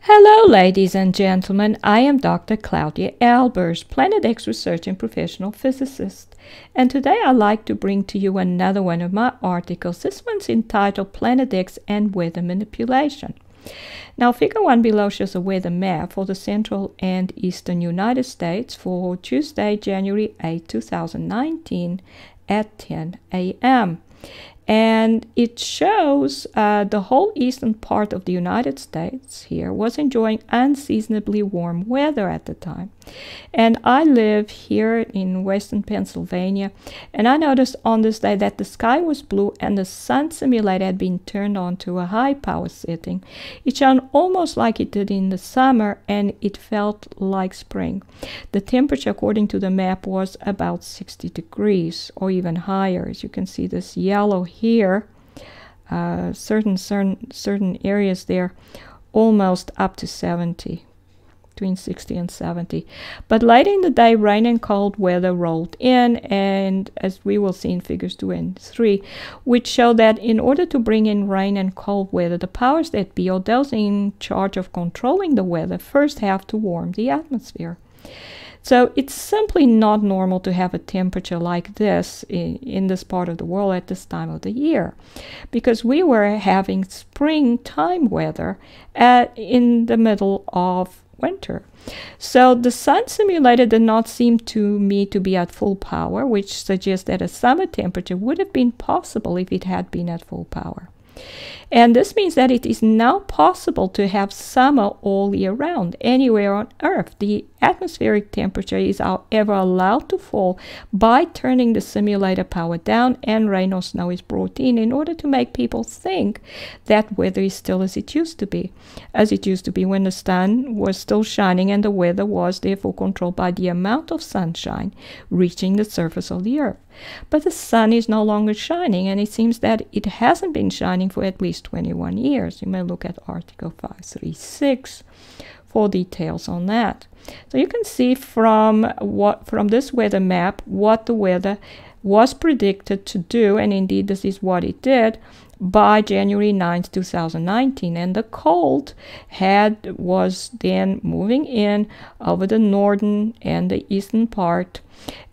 Hello, ladies and gentlemen. I am Dr. Claudia Albers, Planet X research and professional physicist. And today I'd like to bring to you another one of my articles. This one's entitled Planet X and Weather Manipulation. Now, figure 1 below shows a weather map for the central and eastern United States for Tuesday, January 8, 2019 at 10 a.m. And it shows the whole eastern part of the United States here was enjoying unseasonably warm weather at the time. And I live here in western Pennsylvania, and I noticed on this day that the sky was blue and the sun simulator had been turned on to a high power setting. It shone almost like it did in the summer, and it felt like spring. The temperature, according to the map, was about 60 degrees or even higher. As you can see, this yellow here, certain areas there, almost up to 70. Between 60 and 70. But later in the day, rain and cold weather rolled in, and as we will see in figures 2 and 3, which show that in order to bring in rain and cold weather, the powers that be, or those in charge of controlling the weather, first have to warm the atmosphere. So it's simply not normal to have a temperature like this in this part of the world at this time of the year, because we were having springtime weather in the middle of winter. So the sun simulator did not seem to me to be at full power, which suggests that a summer temperature would have been possible if it had been at full power. And this means that it is now possible to have summer all year round, anywhere on Earth. The atmospheric temperature is, however, allowed to fall by turning the simulator power down, and rain or snow is brought in order to make people think that weather is still as it used to be when the sun was still shining, and the weather was therefore controlled by the amount of sunshine reaching the surface of the Earth. But the sun is no longer shining, and it seems that it hasn't been shining for at least 21 years. You may look at Article 536 for details on that. So you can see from this weather map what the weather was predicted to do, and indeed this is what it did by January 9th, 2019. And the cold was then moving in over the northern and the eastern part.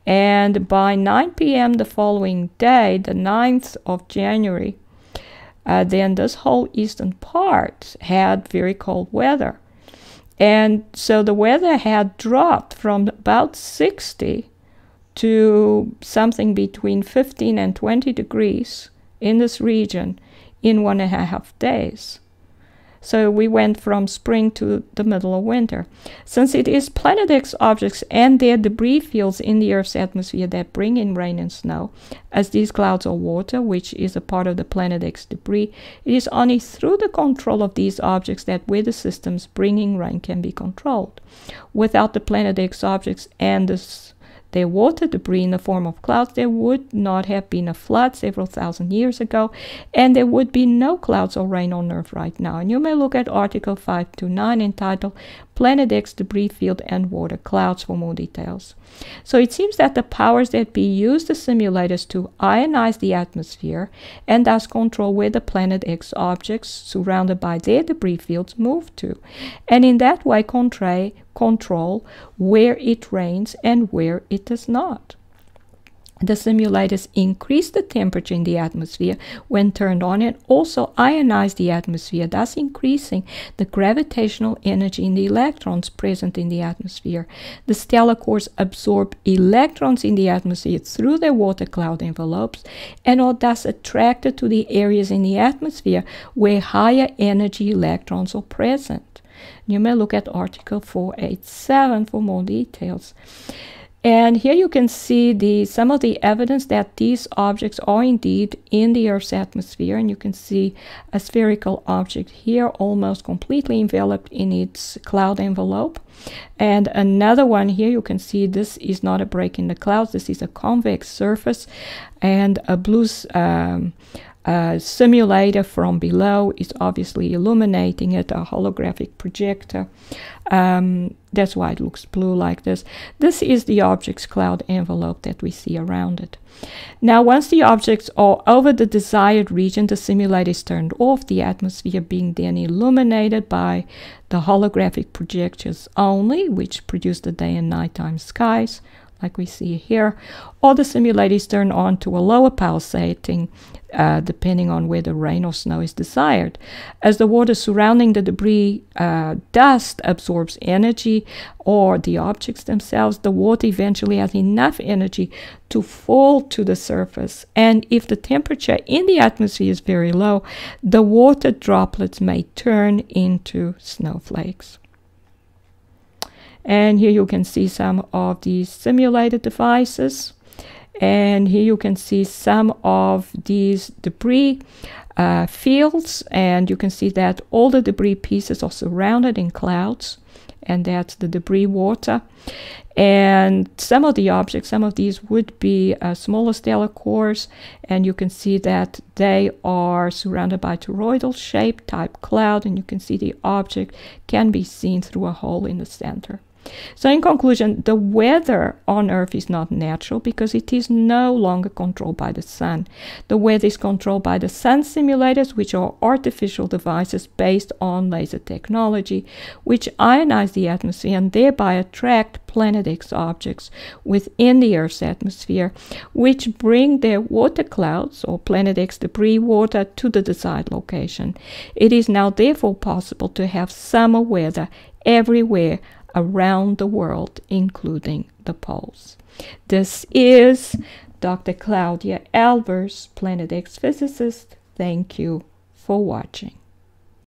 And by 9 p.m. the following day, the 9th of January, then this whole eastern part had very cold weather. And so the weather had dropped from about 60 to something between 15 and 20 degrees in this region in 1.5 days. So we went from spring to the middle of winter. Since it is Planet X objects and their debris fields in the Earth's atmosphere that bring in rain and snow, as these clouds are water, which is a part of the Planet X debris, it is only through the control of these objects that weather systems bringing rain can be controlled. Without the Planet X objects and their water debris in the form of clouds, there would not have been a flood several thousand years ago, and there would be no clouds or rain on Earth right now. And you may look at Article 529 entitled Planet X Debris Field and Water Clouds for more details. So it seems that the powers that be use the simulators to ionize the atmosphere and thus control where the Planet X objects surrounded by their debris fields move to, and in that way control where it rains and where it does not. The simulators increase the temperature in the atmosphere when turned on, and also ionize the atmosphere, thus increasing the gravitational energy in the electrons present in the atmosphere. The stellar cores absorb electrons in the atmosphere through their water cloud envelopes and are thus attracted to the areas in the atmosphere where higher energy electrons are present. You may look at Article 487 for more details. And here you can see some of the evidence that these objects are indeed in the Earth's atmosphere. And you can see a spherical object here almost completely enveloped in its cloud envelope. And another one here, you can see this is not a break in the clouds. This is a convex surface and a blue simulator from below is obviously illuminating it, a holographic projector. That's why it looks blue like this. This is the object's cloud envelope that we see around it. Now, once the objects are over the desired region, the simulator is turned off, the atmosphere being then illuminated by the holographic projectors only, which produce the day and nighttime skies, like we see here, or the simulator is turned on to a lower power setting, depending on where the rain or snow is desired. As the water surrounding the debris dust absorbs energy, or the objects themselves, the water eventually has enough energy to fall to the surface. And if the temperature in the atmosphere is very low, the water droplets may turn into snowflakes. And here you can see some of these simulated devices. And here you can see some of these debris fields. And you can see that all the debris pieces are surrounded in clouds. And that's the debris water. And some of the objects, some of these would be smaller stellar cores. And you can see that they are surrounded by toroidal shape type cloud. And you can see the object can be seen through a hole in the center. So in conclusion, the weather on Earth is not natural because it is no longer controlled by the sun. The weather is controlled by the sun simulators, which are artificial devices based on laser technology, which ionize the atmosphere and thereby attract Planet X objects within the Earth's atmosphere, which bring their water clouds or Planet X debris water to the desired location. It is now therefore possible to have summer weather everywhere around the world, including the poles. This is Dr. Claudia Albers, Planet X physicist. Thank you for watching.